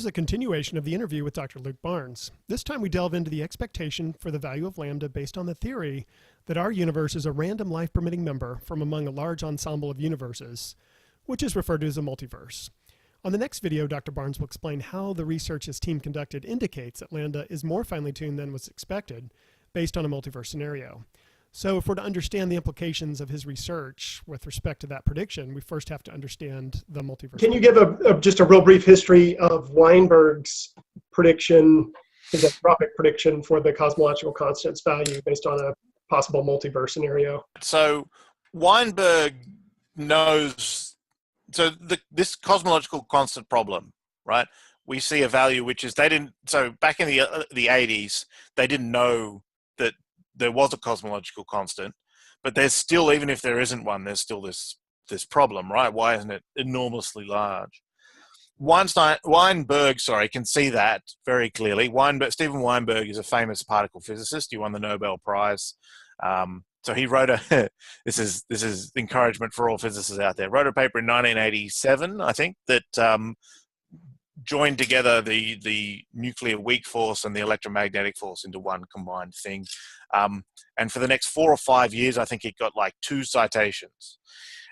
is a continuation of the interview with Dr. Luke Barnes. This time we delve into the expectation for the value of lambda based on the theory that our universe is a random life-permitting member from among a large ensemble of universes, which is referred to as a multiverse. On the next video, Dr. Barnes will explain how the research his team conducted indicates that lambda is more finely tuned than was expected based on a multiverse scenario. So if we're to understand the implications of his research with respect to that prediction, we first have to understand the multiverse. Can you give just a real brief history of Weinbergs' prediction, his anthropic prediction for the cosmological constant's value based on a possible multiverse scenario? So Weinberg knows, this cosmological constant problem, right? We see a value which is, so back in the 80s, they didn't know that there was a cosmological constant, but there's still, even if there isn't one, there's still this problem, right? Why isn't it enormously large? Weinberg, can see that very clearly. Steven Weinberg is a famous particle physicist. He won the Nobel Prize. So he wrote this is encouragement for all physicists out there. Wrote a paper in 1987, I think, that joined together the nuclear weak force and the electromagnetic force into one combined thing. And for the next 4 or 5 years, I think it got like 2 citations.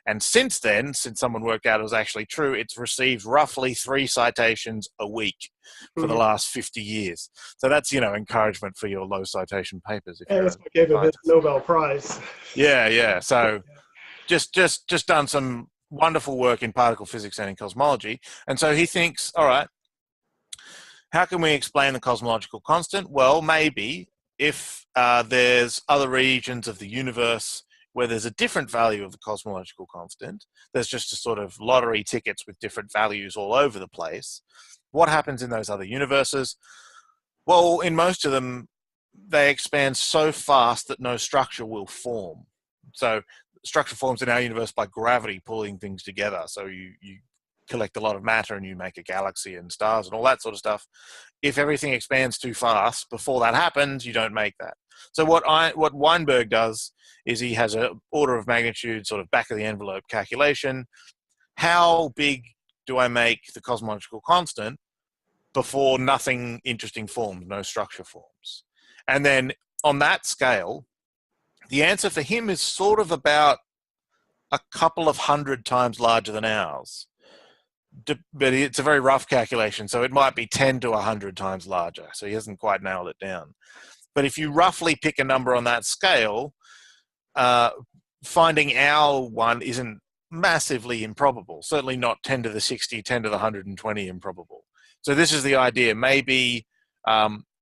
And since then, since someone worked out it was actually true, it's received roughly 3 citations a week for the last 50 years. So that's, encouragement for your low citation papers. And that's what gave him his Nobel Prize. Yeah. So just done some wonderful work in particle physics and in cosmology. And so he thinks, all right, how can we explain the cosmological constant? Well, maybe if there's other regions of the universe where there's a different value of the cosmological constant, there's just a sort of lottery tickets with different values all over the place. What happens in those other universes? Well, in most of them, they expand so fast that no structure will form. So structure forms in our universe by gravity pulling things together. So you collect a lot of matter and you make a galaxy and stars and all that sort of stuff. If everything expands too fast, before that happens, you don't make that. So what Weinberg does is he has an order of magnitude, sort of back of the envelope calculation. How big do I make the cosmological constant before nothing interesting forms, no structure forms? And then on that scale, the answer for him is sort of about a couple of 100 times larger than ours. But it's a very rough calculation, so it might be 10 to 100 times larger. So he hasn't quite nailed it down. But if you roughly pick a number on that scale, finding our one isn't massively improbable. Certainly not 10 to the 60, 10 to the 120 improbable. So this is the idea. Maybe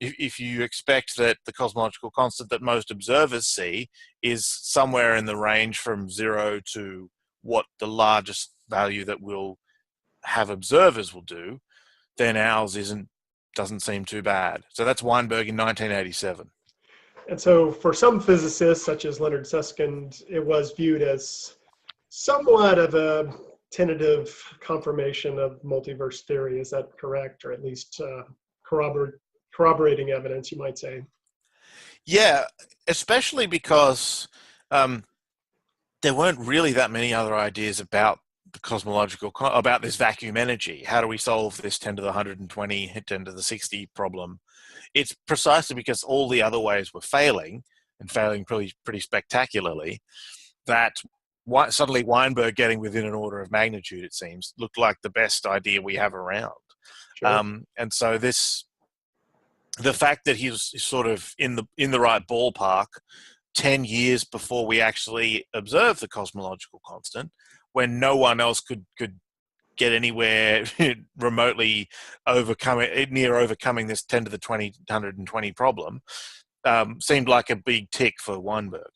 if you expect that the cosmological constant that most observers see is somewhere in the range from 0 to what the largest value that we'll have observers will do, then ours doesn't seem too bad. So that's Weinberg in 1987. And so for some physicists, such as Leonard Susskind, it was viewed as somewhat of a tentative confirmation of multiverse theory. Is that correct? Or at least corroborating evidence, you might say. Yeah, especially because there weren't really that many other ideas about the about this vacuum energy. How do we solve this 10 to the 120, 10 to the 60 problem? It's precisely because all the other ways were failing, and failing pretty spectacularly, that suddenly Weinberg getting within an order of magnitude, it seems, looked like the best idea we have around. Sure. And so the fact that he was sort of in the right ballpark 10 years before we actually observed the cosmological constant, when no one else could get anywhere remotely near overcoming this 10 to the 120 problem, seemed like a big tick for Weinberg.